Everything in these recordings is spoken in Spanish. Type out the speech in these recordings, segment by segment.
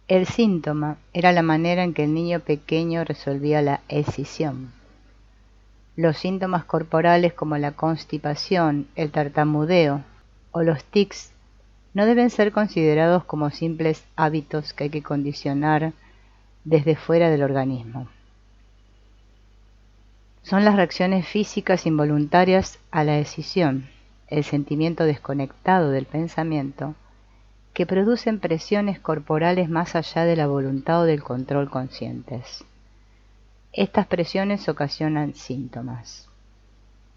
El síntoma era la manera en que el niño pequeño resolvía la escisión. Los síntomas corporales como la constipación, el tartamudeo o los tics no deben ser considerados como simples hábitos que hay que condicionar desde fuera del organismo. Son las reacciones físicas involuntarias a la escisión, el sentimiento desconectado del pensamiento, que producen presiones corporales más allá de la voluntad o del control conscientes. Estas presiones ocasionan síntomas.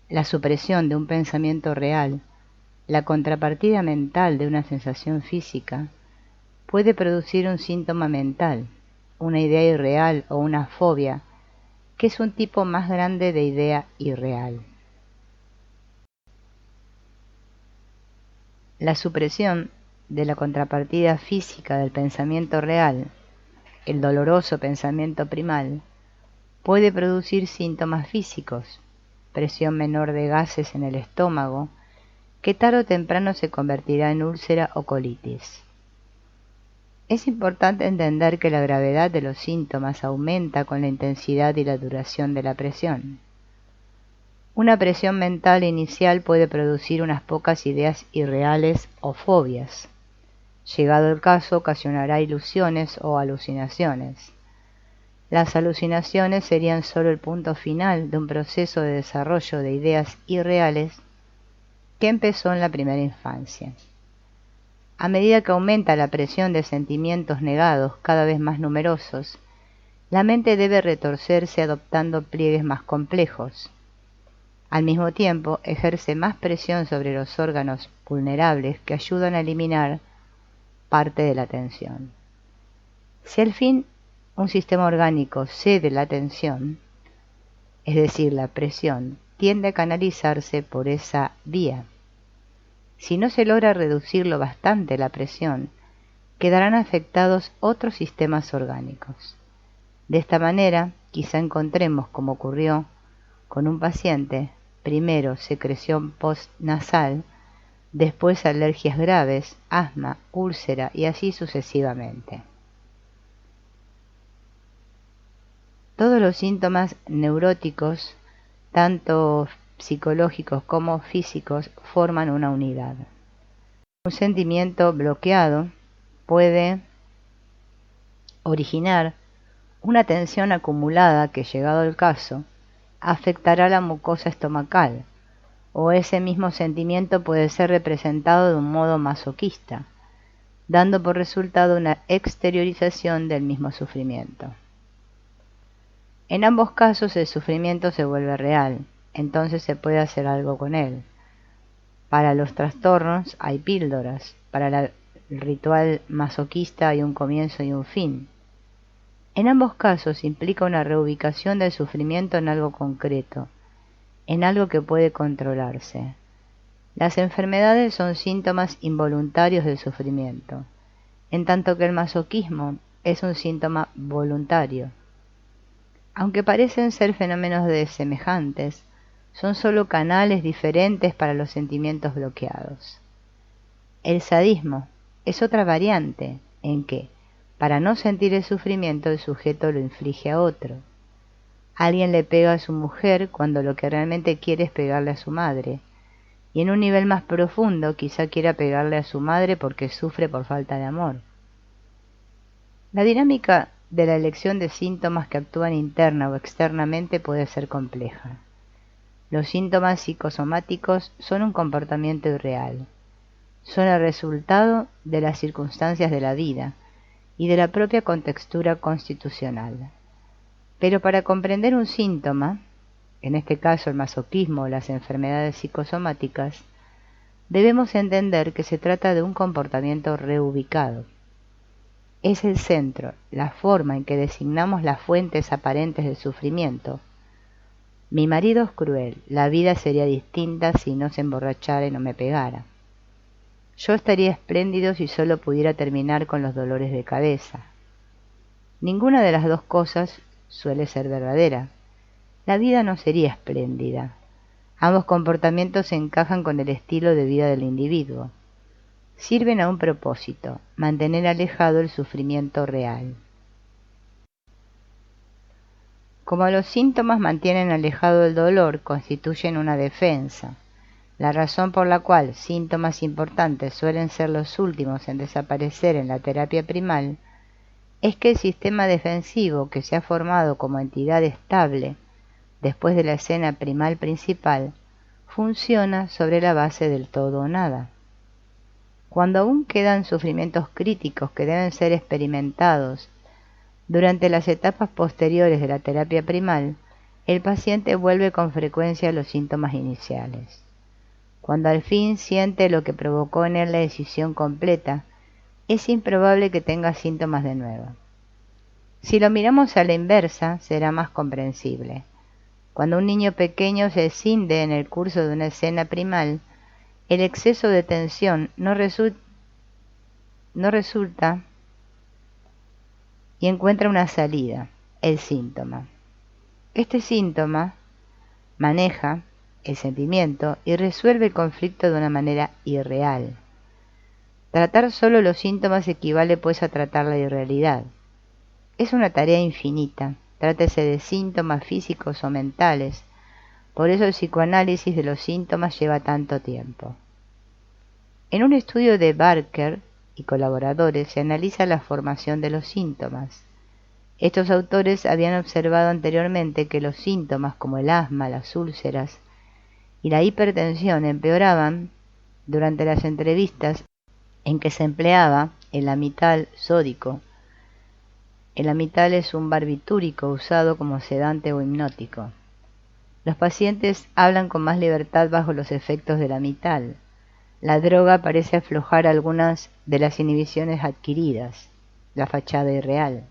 La supresión de un pensamiento real, la contrapartida mental de una sensación física, puede producir un síntoma mental, una idea irreal o una fobia, que es un tipo más grande de idea irreal. La supresión de la contrapartida física del pensamiento real, el doloroso pensamiento primal, puede producir síntomas físicos, presión menor de gases en el estómago, que tarde o temprano se convertirá en úlcera o colitis. Es importante entender que la gravedad de los síntomas aumenta con la intensidad y la duración de la presión. Una presión mental inicial puede producir unas pocas ideas irreales o fobias. Llegado el caso, ocasionará ilusiones o alucinaciones. Las alucinaciones serían solo el punto final de un proceso de desarrollo de ideas irreales que empezó en la primera infancia. A medida que aumenta la presión de sentimientos negados cada vez más numerosos, la mente debe retorcerse adoptando pliegues más complejos. Al mismo tiempo, ejerce más presión sobre los órganos vulnerables que ayudan a eliminar parte de la tensión. Si al fin un sistema orgánico cede la tensión, es decir, la presión, tiende a canalizarse por esa vía. Si no se logra reducirlo bastante la presión, quedarán afectados otros sistemas orgánicos. De esta manera, quizá encontremos, como ocurrió con un paciente, primero secreción postnasal, después alergias graves, asma, úlcera y así sucesivamente. Todos los síntomas neuróticos, tanto psicológicos como físicos, forman una unidad. Un sentimiento bloqueado puede originar una tensión acumulada que, llegado el caso, afectará la mucosa estomacal, o ese mismo sentimiento puede ser representado de un modo masoquista, dando por resultado una exteriorización del mismo sufrimiento. En ambos casos el sufrimiento se vuelve real, entonces se puede hacer algo con él. Para los trastornos hay píldoras, para el ritual masoquista hay un comienzo y un fin. En ambos casos implica una reubicación del sufrimiento en algo concreto, en algo que puede controlarse. Las enfermedades son síntomas involuntarios del sufrimiento, en tanto que el masoquismo es un síntoma voluntario. Aunque parecen ser fenómenos semejantes, son solo canales diferentes para los sentimientos bloqueados. El sadismo es otra variante en que, para no sentir el sufrimiento, el sujeto lo inflige a otro. Alguien le pega a su mujer cuando lo que realmente quiere es pegarle a su madre, y en un nivel más profundo quizá quiera pegarle a su madre porque sufre por falta de amor. La dinámica de la elección de síntomas que actúan interna o externamente puede ser compleja. Los síntomas psicosomáticos son un comportamiento irreal. Son el resultado de las circunstancias de la vida y de la propia contextura constitucional. Pero para comprender un síntoma, en este caso el masoquismo o las enfermedades psicosomáticas, debemos entender que se trata de un comportamiento reubicado. Es el centro, la forma en que designamos las fuentes aparentes del sufrimiento. Mi marido es cruel, la vida sería distinta si no se emborrachara y no me pegara. Yo estaría espléndido si solo pudiera terminar con los dolores de cabeza. Ninguna de las dos cosas suele ser verdadera. La vida no sería espléndida. Ambos comportamientos se encajan con el estilo de vida del individuo. sirven a un propósito: mantener alejado el sufrimiento real. Como los síntomas mantienen alejado el dolor, constituyen una defensa. La razón por la cual síntomas importantes suelen ser los últimos en desaparecer en la terapia primal es que el sistema defensivo que se ha formado como entidad estable después de la escena primal principal funciona sobre la base del todo o nada. Cuando aún quedan sufrimientos críticos que deben ser experimentados durante las etapas posteriores de la terapia primal, el paciente vuelve con frecuencia a los síntomas iniciales. Cuando al fin siente lo que provocó en él la decisión completa, es improbable que tenga síntomas de nuevo. Si lo miramos a la inversa, será más comprensible. Cuando un niño pequeño se escinde en el curso de una escena primal, el exceso de tensión no resulta y encuentra una salida, el síntoma. Este síntoma maneja el sentimiento y resuelve el conflicto de una manera irreal. Tratar solo los síntomas equivale pues a tratar la irrealidad. Es una tarea infinita, trátese de síntomas físicos o mentales, por eso el psicoanálisis de los síntomas lleva tanto tiempo. En un estudio de Barker y colaboradores se analiza la formación de los síntomas. Estos autores habían observado anteriormente que los síntomas como el asma, las úlceras y la hipertensión empeoraban durante las entrevistas en que se empleaba el amital sódico. El amital es un barbitúrico usado como sedante o hipnótico. Los pacientes hablan con más libertad bajo los efectos del amital. La droga parece aflojar algunas de las inhibiciones adquiridas, la fachada irreal.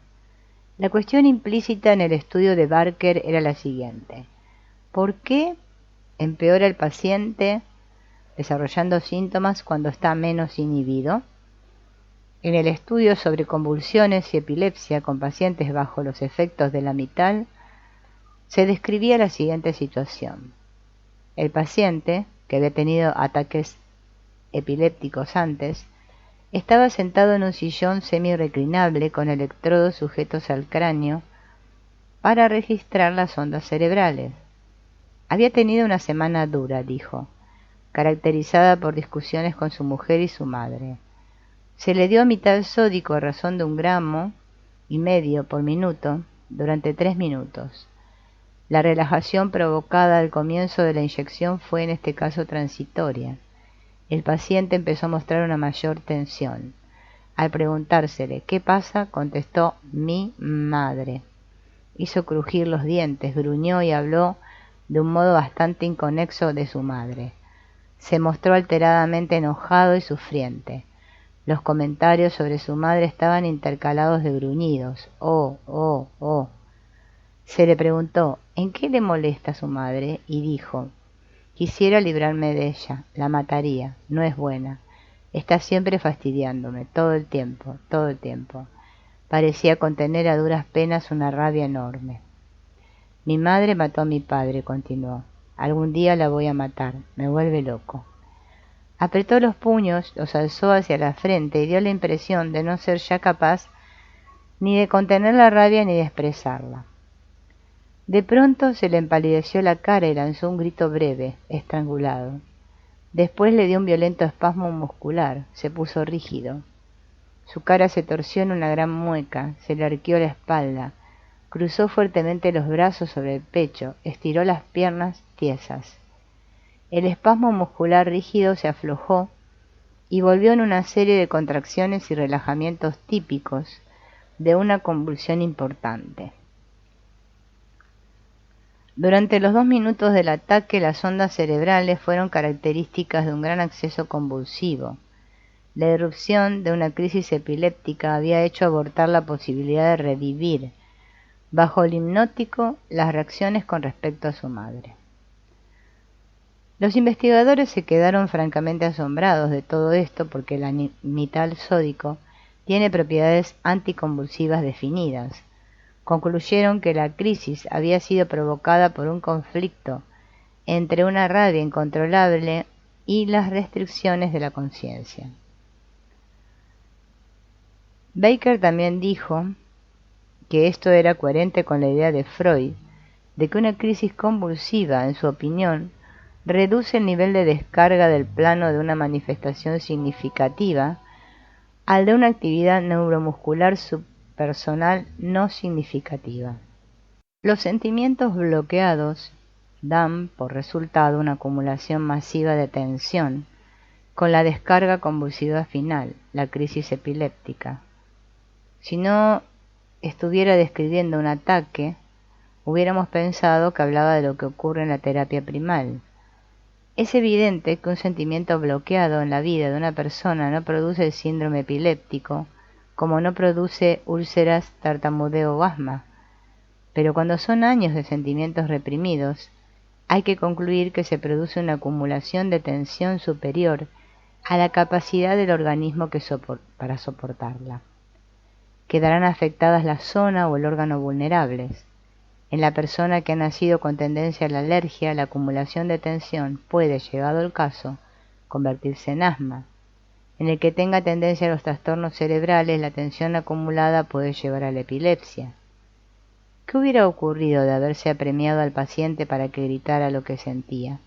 La cuestión implícita en el estudio de Barker era la siguiente: ¿por qué empeora el paciente desarrollando síntomas cuando está menos inhibido? En el estudio sobre convulsiones y epilepsia con pacientes bajo los efectos del amital, se describía la siguiente situación. El paciente, que había tenido ataques epilépticos antes, estaba sentado en un sillón semi-reclinable con electrodos sujetos al cráneo para registrar las ondas cerebrales. Había tenido una semana dura, dijo, caracterizada por discusiones con su mujer y su madre. Se le dio amital sódico a razón de 1,5 gramos por minuto durante 3 minutos. La relajación provocada al comienzo de la inyección fue en este caso transitoria. El paciente empezó a mostrar una mayor tensión. Al preguntársele ¿qué pasa?, contestó mi madre. Hizo crujir los dientes, gruñó y habló de un modo bastante inconexo de su madre. Se mostró alteradamente enojado y sufriente. Los comentarios sobre su madre estaban intercalados de gruñidos. Oh, oh, oh. Se le preguntó ¿en qué le molesta a su madre? Y dijo: quisiera librarme de ella, la mataría, no es buena. Está siempre fastidiándome, todo el tiempo, todo el tiempo. Parecía contener a duras penas una rabia enorme. Mi madre mató a mi padre, continuó. Algún día la voy a matar, me vuelve loco. Apretó los puños, los alzó hacia la frente y dio la impresión de no ser ya capaz ni de contener la rabia ni de expresarla. De pronto se le empalideció la cara y lanzó un grito breve, estrangulado. Después le dio un violento espasmo muscular, se puso rígido. Su cara se torció en una gran mueca, se le arqueó la espalda, cruzó fuertemente los brazos sobre el pecho, estiró las piernas tiesas. El espasmo muscular rígido se aflojó y volvió en una serie de contracciones y relajamientos típicos de una convulsión importante. Durante los 2 minutos del ataque, las ondas cerebrales fueron características de un gran acceso convulsivo. La irrupción de una crisis epiléptica había hecho abortar la posibilidad de revivir, bajo el hipnótico, las reacciones con respecto a su madre. Los investigadores se quedaron francamente asombrados de todo esto porque el amital sódico tiene propiedades anticonvulsivas definidas. Concluyeron que la crisis había sido provocada por un conflicto entre una rabia incontrolable y las restricciones de la conciencia. Baker también dijo que esto era coherente con la idea de Freud de que una crisis convulsiva, en su opinión, reduce el nivel de descarga del plano de una manifestación significativa al de una actividad neuromuscular subpersonal no significativa. Los sentimientos bloqueados dan por resultado una acumulación masiva de tensión, con la descarga convulsiva final, la crisis epiléptica. Si no estuviera describiendo un ataque, hubiéramos pensado que hablaba de lo que ocurre en la terapia primal. Es evidente que un sentimiento bloqueado en la vida de una persona no produce el síndrome epiléptico, como no produce úlceras, tartamudeo o asma. Pero cuando son años de sentimientos reprimidos, hay que concluir que se produce una acumulación de tensión superior a la capacidad del organismo para soportarla. Quedarán afectadas la zona o el órgano vulnerables. En la persona que ha nacido con tendencia a la alergia, la acumulación de tensión puede, llegado el caso, convertirse en asma. En el que tenga tendencia a los trastornos cerebrales, la tensión acumulada puede llevar a la epilepsia. ¿Qué hubiera ocurrido de haberse apremiado al paciente para que gritara lo que sentía?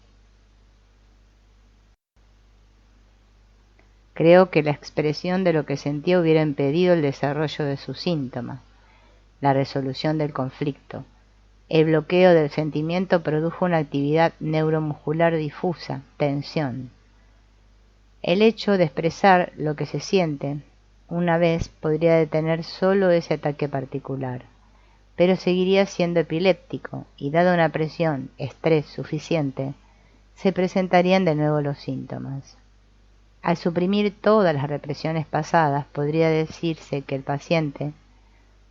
Creo que la expresión de lo que sentía hubiera impedido el desarrollo de sus síntomas, la resolución del conflicto. El bloqueo del sentimiento produjo una actividad neuromuscular difusa, tensión. El hecho de expresar lo que se siente una vez podría detener solo ese ataque particular, pero seguiría siendo epiléptico y, dada una presión, estrés suficiente, se presentarían de nuevo los síntomas. Al suprimir todas las represiones pasadas, podría decirse que el paciente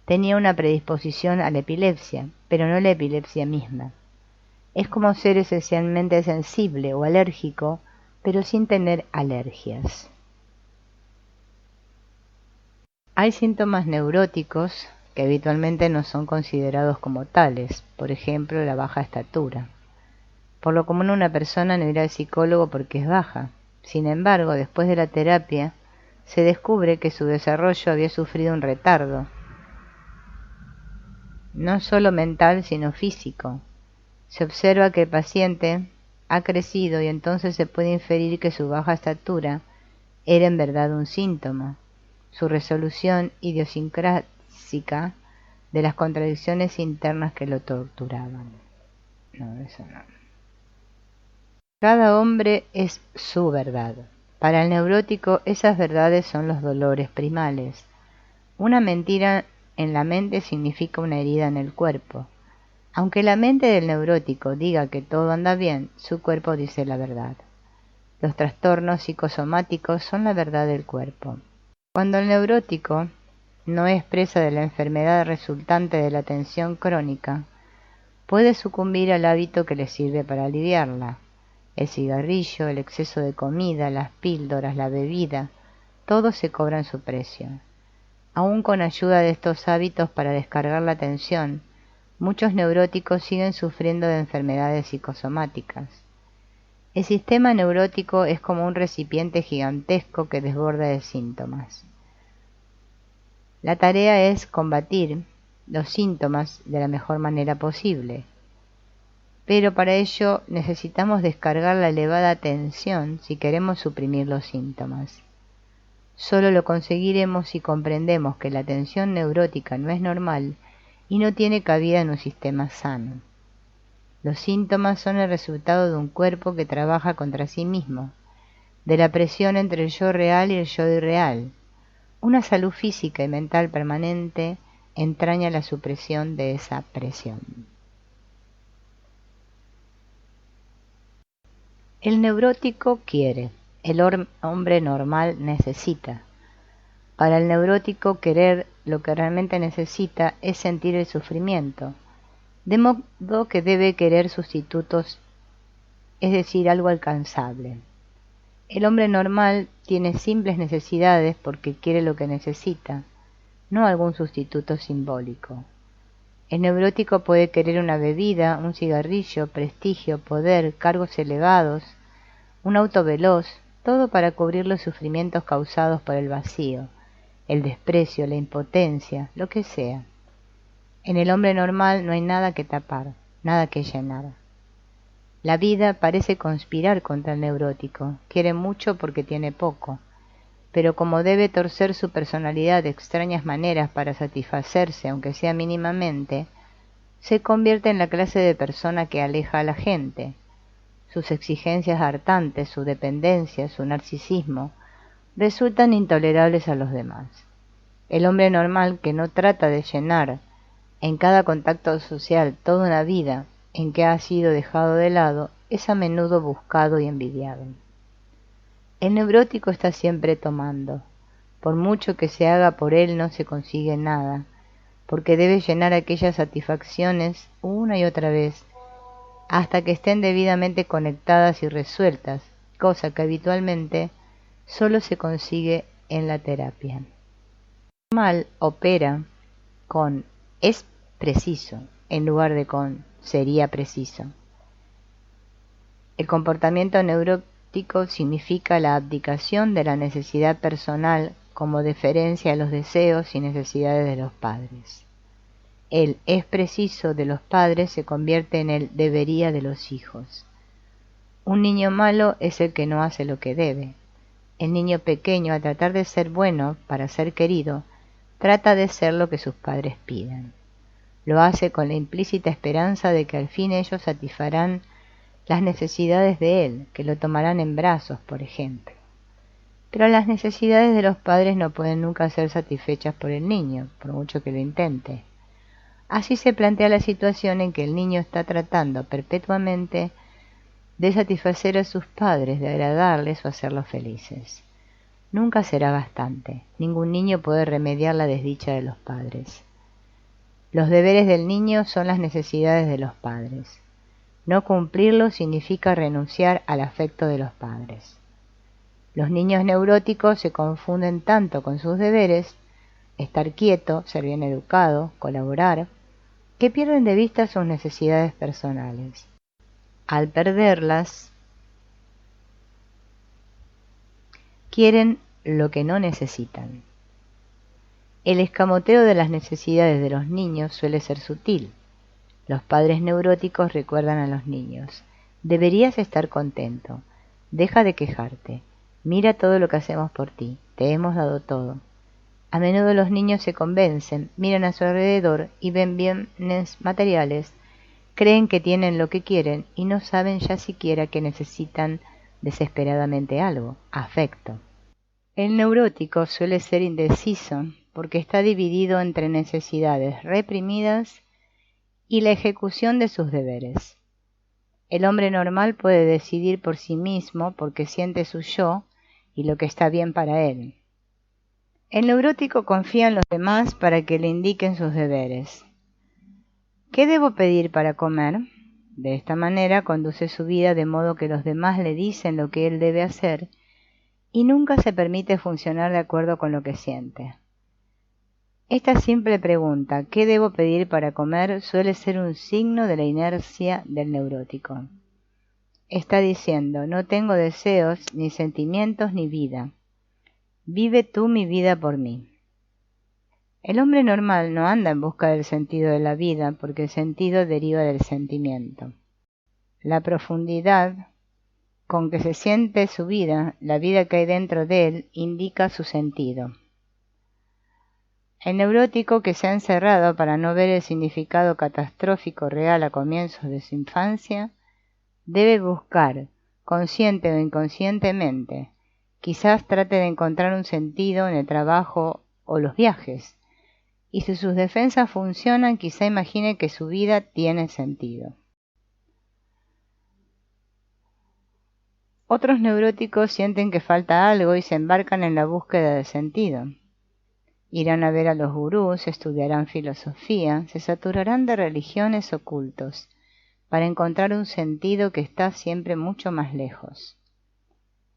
tenía una predisposición a la epilepsia, pero no la epilepsia misma. Es como ser esencialmente sensible o alérgico, pero sin tener alergias. Hay síntomas neuróticos que habitualmente no son considerados como tales, por ejemplo, la baja estatura. Por lo común una persona no irá al psicólogo porque es baja. Sin embargo, después de la terapia, se descubre que su desarrollo había sufrido un retardo, no solo mental, sino físico. Se observa que el paciente ha crecido y entonces se puede inferir que su baja estatura era en verdad un síntoma, su resolución idiosincrásica de las contradicciones internas que lo torturaban. No, eso no. Cada hombre es su verdad. Para el neurótico, esas verdades son los dolores primales. Una mentira en la mente significa una herida en el cuerpo. Aunque la mente del neurótico diga que todo anda bien, su cuerpo dice la verdad. Los trastornos psicosomáticos son la verdad del cuerpo. Cuando el neurótico no es presa de la enfermedad resultante de la tensión crónica, puede sucumbir al hábito que le sirve para aliviarla. El cigarrillo, el exceso de comida, las píldoras, la bebida, todo se cobra en su precio. Aún con ayuda de estos hábitos para descargar la tensión, muchos neuróticos siguen sufriendo de enfermedades psicosomáticas. El sistema neurótico es como un recipiente gigantesco que desborda de síntomas. La tarea es combatir los síntomas de la mejor manera posible, pero para ello necesitamos descargar la elevada tensión si queremos suprimir los síntomas. Solo lo conseguiremos si comprendemos que la tensión neurótica no es normal y no tiene cabida en un sistema sano. Los síntomas son el resultado de un cuerpo que trabaja contra sí mismo, de la presión entre el yo real y el yo irreal. Una salud física y mental permanente entraña la supresión de esa presión. El neurótico quiere, el hombre normal necesita. Para el neurótico, querer lo que realmente necesita es sentir el sufrimiento, de modo que debe querer sustitutos, es decir, algo alcanzable. El hombre normal tiene simples necesidades porque quiere lo que necesita, no algún sustituto simbólico. El neurótico puede querer una bebida, un cigarrillo, prestigio, poder, cargos elevados, un auto veloz, todo para cubrir los sufrimientos causados por el vacío, el desprecio, la impotencia, lo que sea. En el hombre normal no hay nada que tapar, nada que llenar. La vida parece conspirar contra el neurótico, quiere mucho porque tiene poco, pero como debe torcer su personalidad de extrañas maneras para satisfacerse, aunque sea mínimamente, se convierte en la clase de persona que aleja a la gente. Sus exigencias hartantes, su dependencia, su narcisismo, resultan intolerables a los demás. El hombre normal que no trata de llenar en cada contacto social toda una vida en que ha sido dejado de lado, es a menudo buscado y envidiado. El neurótico está siempre tomando. Por mucho que se haga por él no se consigue nada, porque debe llenar aquellas satisfacciones una y otra vez, hasta que estén debidamente conectadas y resueltas, cosa que habitualmente solo se consigue en la terapia. El normal opera con es preciso en lugar de con sería preciso. El comportamiento neurótico significa la abdicación de la necesidad personal como deferencia a los deseos y necesidades de los padres. El es preciso de los padres se convierte en el debería de los hijos. Un niño malo es el que no hace lo que debe. El niño pequeño, al tratar de ser bueno para ser querido, trata de ser lo que sus padres piden. Lo hace con la implícita esperanza de que al fin ellos satisfarán las necesidades de él, que lo tomarán en brazos, por ejemplo. Pero las necesidades de los padres no pueden nunca ser satisfechas por el niño, por mucho que lo intente. Así se plantea la situación en que el niño está tratando perpetuamente de satisfacer a sus padres, de agradarles o hacerlos felices. Nunca será bastante. Ningún niño puede remediar la desdicha de los padres. Los deberes del niño son las necesidades de los padres. No cumplirlos significa renunciar al afecto de los padres. Los niños neuróticos se confunden tanto con sus deberes, estar quieto, ser bien educado, colaborar, que pierden de vista sus necesidades personales. Al perderlas, quieren lo que no necesitan. El escamoteo de las necesidades de los niños suele ser sutil. Los padres neuróticos recuerdan a los niños: deberías estar contento, deja de quejarte, mira todo lo que hacemos por ti, te hemos dado todo. A menudo los niños se convencen, miran a su alrededor y ven bienes materiales, creen que tienen lo que quieren y no saben ya siquiera que necesitan desesperadamente algo: afecto. El neurótico suele ser indeciso porque está dividido entre necesidades reprimidas y la ejecución de sus deberes. El hombre normal puede decidir por sí mismo porque siente su yo y lo que está bien para él. El neurótico confía en los demás para que le indiquen sus deberes. ¿Qué debo pedir para comer? De esta manera conduce su vida de modo que los demás le dicen lo que él debe hacer y nunca se permite funcionar de acuerdo con lo que siente. Esta simple pregunta, ¿qué debo pedir para comer?, suele ser un signo de la inercia del neurótico. Está diciendo: no tengo deseos, ni sentimientos, ni vida. Vive tú mi vida por mí. El hombre normal no anda en busca del sentido de la vida, porque el sentido deriva del sentimiento. La profundidad con que se siente su vida, la vida que hay dentro de él, indica su sentido. El neurótico, que se ha encerrado para no ver el significado catastrófico real a comienzos de su infancia, debe buscar, consciente o inconscientemente. Quizás trate de encontrar un sentido en el trabajo o los viajes, y si sus defensas funcionan, quizá imagine que su vida tiene sentido. Otros neuróticos sienten que falta algo y se embarcan en la búsqueda de sentido. Irán a ver a los gurús, estudiarán filosofía, se saturarán de religiones o cultos, para encontrar un sentido que está siempre mucho más lejos.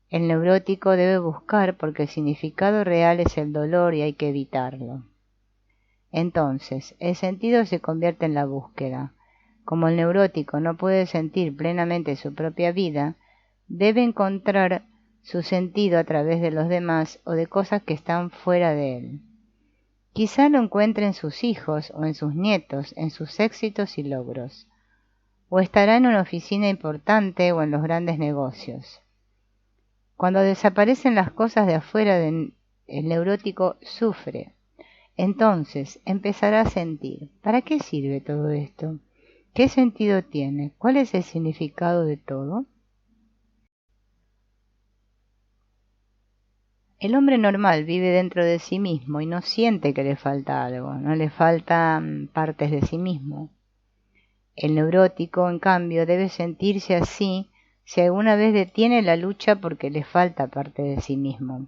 El neurótico debe buscar porque el significado real es el dolor y hay que evitarlo. Entonces, el sentido se convierte en la búsqueda. Como el neurótico no puede sentir plenamente su propia vida, debe encontrar su sentido a través de los demás o de cosas que están fuera de él. Quizá lo encuentre en sus hijos o en sus nietos, en sus éxitos y logros, o estará en una oficina importante o en los grandes negocios. Cuando desaparecen las cosas de afuera, el neurótico sufre. Entonces empezará a sentir, ¿para qué sirve todo esto? ¿Qué sentido tiene? ¿Cuál es el significado de todo? El hombre normal vive dentro de sí mismo y no siente que le falta algo, no le faltan partes de sí mismo. El neurótico, en cambio, debe sentirse así si alguna vez detiene la lucha porque le falta parte de sí mismo.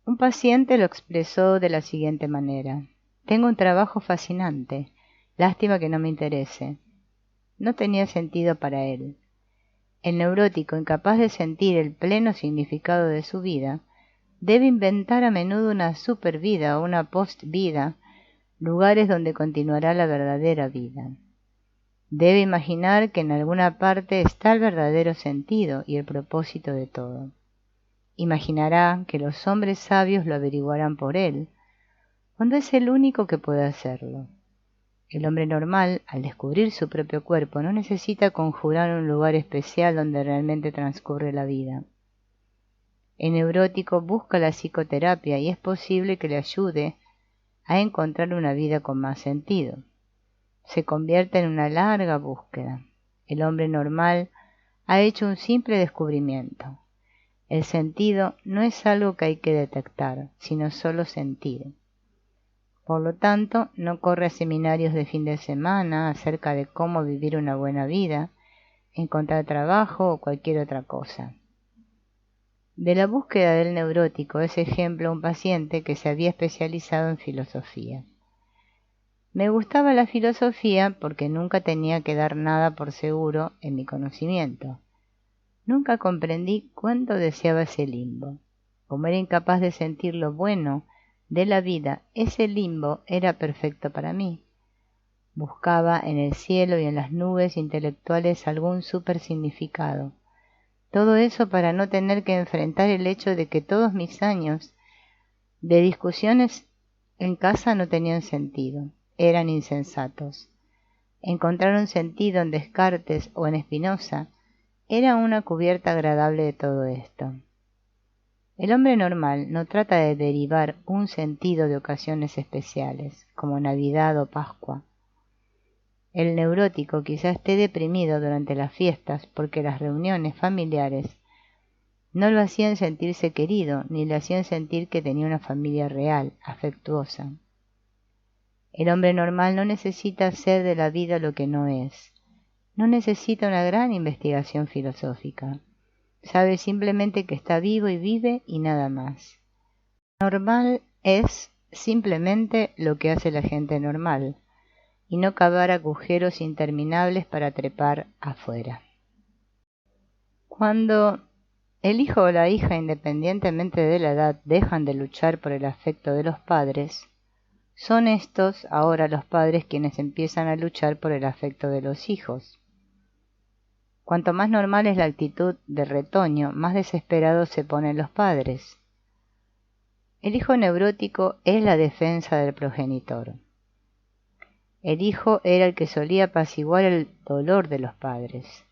Un paciente lo expresó de la siguiente manera: tengo un trabajo fascinante, lástima que no me interese. No tenía sentido para él. El neurótico, incapaz de sentir el pleno significado de su vida, debe inventar a menudo una supervida o una post-vida, lugares donde continuará la verdadera vida. Debe imaginar que en alguna parte está el verdadero sentido y el propósito de todo. Imaginará que los hombres sabios lo averiguarán por él, cuando es el único que puede hacerlo. El hombre normal, al descubrir su propio cuerpo, no necesita conjurar un lugar especial donde realmente transcurre la vida. El neurótico busca la psicoterapia y es posible que le ayude a encontrar una vida con más sentido. Se convierte en una larga búsqueda. El hombre normal ha hecho un simple descubrimiento. El sentido no es algo que hay que detectar, sino solo sentir. Por lo tanto, no corre a seminarios de fin de semana acerca de cómo vivir una buena vida, encontrar trabajo o cualquier otra cosa. De la búsqueda del neurótico es ejemplo un paciente que se había especializado en filosofía. Me gustaba la filosofía porque nunca tenía que dar nada por seguro en mi conocimiento. Nunca comprendí cuánto deseaba ese limbo. Como era incapaz de sentir lo bueno de la vida, ese limbo era perfecto para mí. Buscaba en el cielo y en las nubes intelectuales algún supersignificado. Todo eso para no tener que enfrentar el hecho de que todos mis años de discusiones en casa no tenían sentido, eran insensatos. Encontrar un sentido en Descartes o en Spinoza era una cubierta agradable de todo esto. El hombre normal no trata de derivar un sentido de ocasiones especiales, como Navidad o Pascua. El neurótico quizá esté deprimido durante las fiestas porque las reuniones familiares no lo hacían sentirse querido, ni le hacían sentir que tenía una familia real, afectuosa. El hombre normal no necesita hacer de la vida lo que no es. No necesita una gran investigación filosófica. Sabe simplemente que está vivo y vive y nada más. Normal es simplemente lo que hace la gente normal, y no cavar agujeros interminables para trepar afuera. Cuando el hijo o la hija, independientemente de la edad, dejan de luchar por el afecto de los padres, son estos ahora los padres quienes empiezan a luchar por el afecto de los hijos. Cuanto más normal es la actitud de retoño, más desesperados se ponen los padres. El hijo neurótico es la defensa del progenitor. El hijo era el que solía apaciguar el dolor de los padres.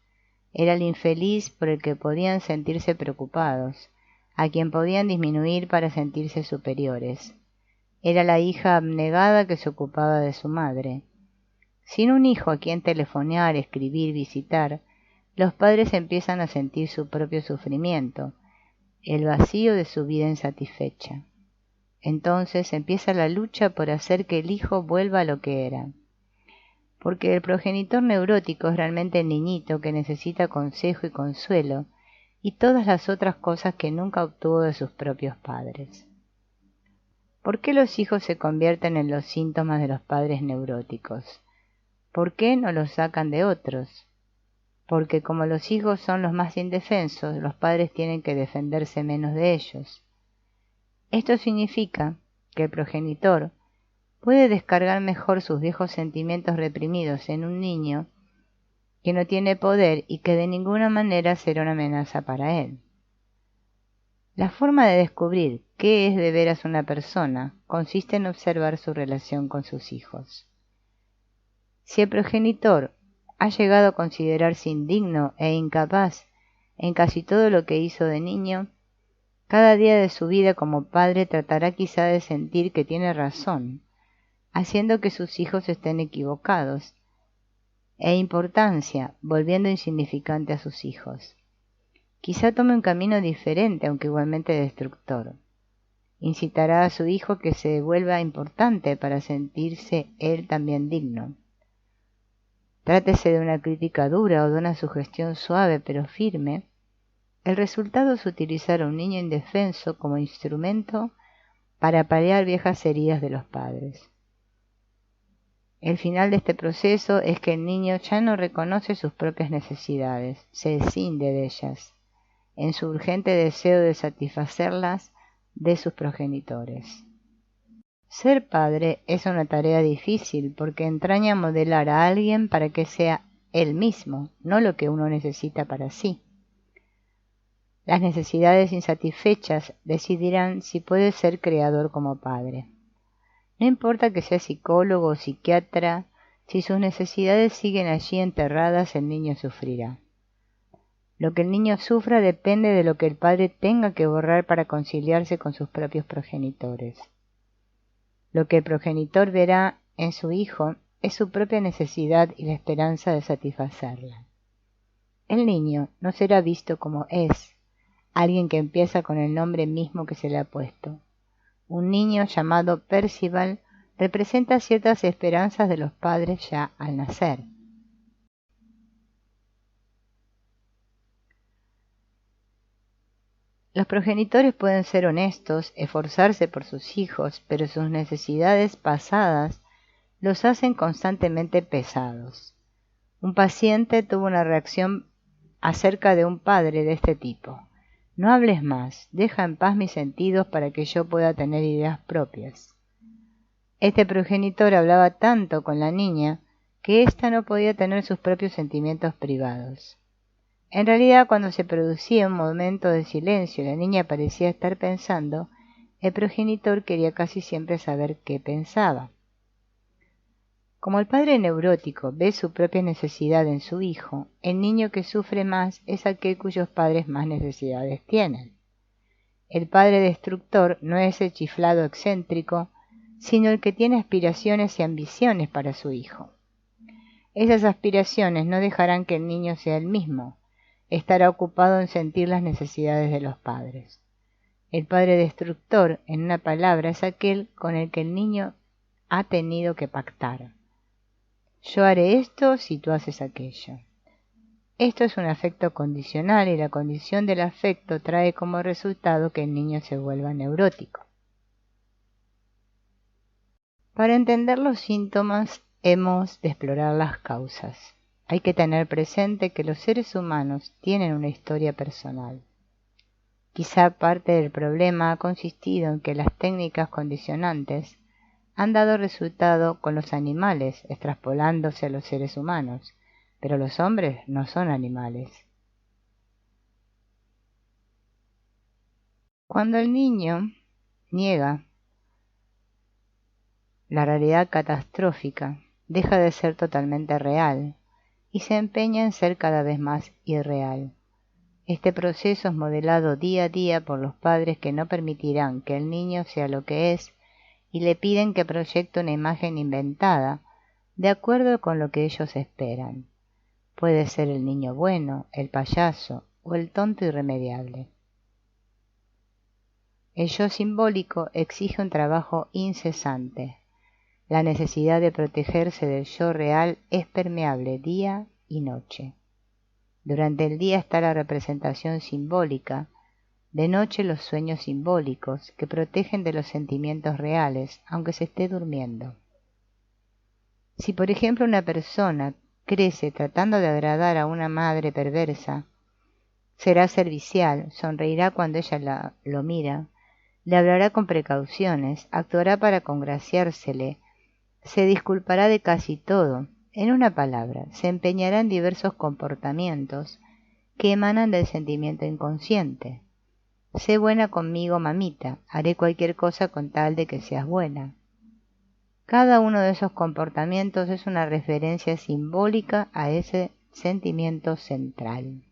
Era el infeliz por el que podían sentirse preocupados, a quien podían disminuir para sentirse superiores. Era la hija abnegada que se ocupaba de su madre. Sin un hijo a quien telefonear, escribir, visitar, los padres empiezan a sentir su propio sufrimiento, el vacío de su vida insatisfecha. Entonces empieza la lucha por hacer que el hijo vuelva a lo que era. Porque el progenitor neurótico es realmente el niñito que necesita consejo y consuelo, y todas las otras cosas que nunca obtuvo de sus propios padres. ¿Por qué los hijos se convierten en los síntomas de los padres neuróticos? ¿Por qué no los sacan de otros? Porque como los hijos son los más indefensos, los padres tienen que defenderse menos de ellos. Esto significa que el progenitor puede descargar mejor sus viejos sentimientos reprimidos en un niño que no tiene poder y que de ninguna manera será una amenaza para él. La forma de descubrir qué es de veras una persona consiste en observar su relación con sus hijos. Si el progenitor ha llegado a considerarse indigno e incapaz en casi todo lo que hizo de niño, cada día de su vida como padre tratará quizá de sentir que tiene razón, haciendo que sus hijos estén equivocados, e importancia, volviendo insignificante a sus hijos. Quizá tome un camino diferente, aunque igualmente destructor. Incitará a su hijo que se vuelva importante para sentirse él también digno. Trátese de una crítica dura o de una sugestión suave pero firme, el resultado es utilizar a un niño indefenso como instrumento para paliar viejas heridas de los padres. El final de este proceso es que el niño ya no reconoce sus propias necesidades, se escinde de ellas, en su urgente deseo de satisfacerlas de sus progenitores. Ser padre es una tarea difícil porque entraña modelar a alguien para que sea él mismo, no lo que uno necesita para sí. Las necesidades insatisfechas decidirán si puede ser creador como padre. No importa que sea psicólogo o psiquiatra, si sus necesidades siguen allí enterradas, el niño sufrirá. Lo que el niño sufra depende de lo que el padre tenga que borrar para conciliarse con sus propios progenitores. Lo que el progenitor verá en su hijo es su propia necesidad y la esperanza de satisfacerla. El niño no será visto como es, alguien que empieza con el nombre mismo que se le ha puesto. Un niño llamado Percival representa ciertas esperanzas de los padres ya al nacer. Los progenitores pueden ser honestos, esforzarse por sus hijos, pero sus necesidades pasadas los hacen constantemente pesados. Un paciente tuvo una reacción acerca de un padre de este tipo. No hables más, deja en paz mis sentidos para que yo pueda tener ideas propias. Este progenitor hablaba tanto con la niña que ésta no podía tener sus propios sentimientos privados. En realidad, cuando se producía un momento de silencio y la niña parecía estar pensando, el progenitor quería casi siempre saber qué pensaba. Como el padre neurótico ve su propia necesidad en su hijo, el niño que sufre más es aquel cuyos padres más necesidades tienen. El padre destructor no es el chiflado excéntrico, sino el que tiene aspiraciones y ambiciones para su hijo. Esas aspiraciones no dejarán que el niño sea el mismo, estará ocupado en sentir las necesidades de los padres. El padre destructor, en una palabra, es aquel con el que el niño ha tenido que pactar. Yo haré esto si tú haces aquello. Esto es un afecto condicional y la condición del afecto trae como resultado que el niño se vuelva neurótico. Para entender los síntomas hemos de explorar las causas. Hay que tener presente que los seres humanos tienen una historia personal. Quizá parte del problema ha consistido en que las técnicas condicionantes han dado resultado con los animales, extrapolándose a los seres humanos, pero los hombres no son animales. Cuando el niño niega la realidad catastrófica, deja de ser totalmente real y se empeña en ser cada vez más irreal. Este proceso es modelado día a día por los padres que no permitirán que el niño sea lo que es y le piden que proyecte una imagen inventada de acuerdo con lo que ellos esperan. Puede ser el niño bueno, el payaso o el tonto irremediable. El yo simbólico exige un trabajo incesante. La necesidad de protegerse del yo real es permeable día y noche. Durante el día está la representación simbólica, de noche los sueños simbólicos que protegen de los sentimientos reales, aunque se esté durmiendo. Si por ejemplo una persona crece tratando de agradar a una madre perversa, será servicial, sonreirá cuando ella lo mira, le hablará con precauciones, actuará para congraciársele, se disculpará de casi todo, en una palabra, se empeñará en diversos comportamientos que emanan del sentimiento inconsciente. Sé buena conmigo, mamita, haré cualquier cosa con tal de que seas buena. Cada uno de esos comportamientos es una referencia simbólica a ese sentimiento central.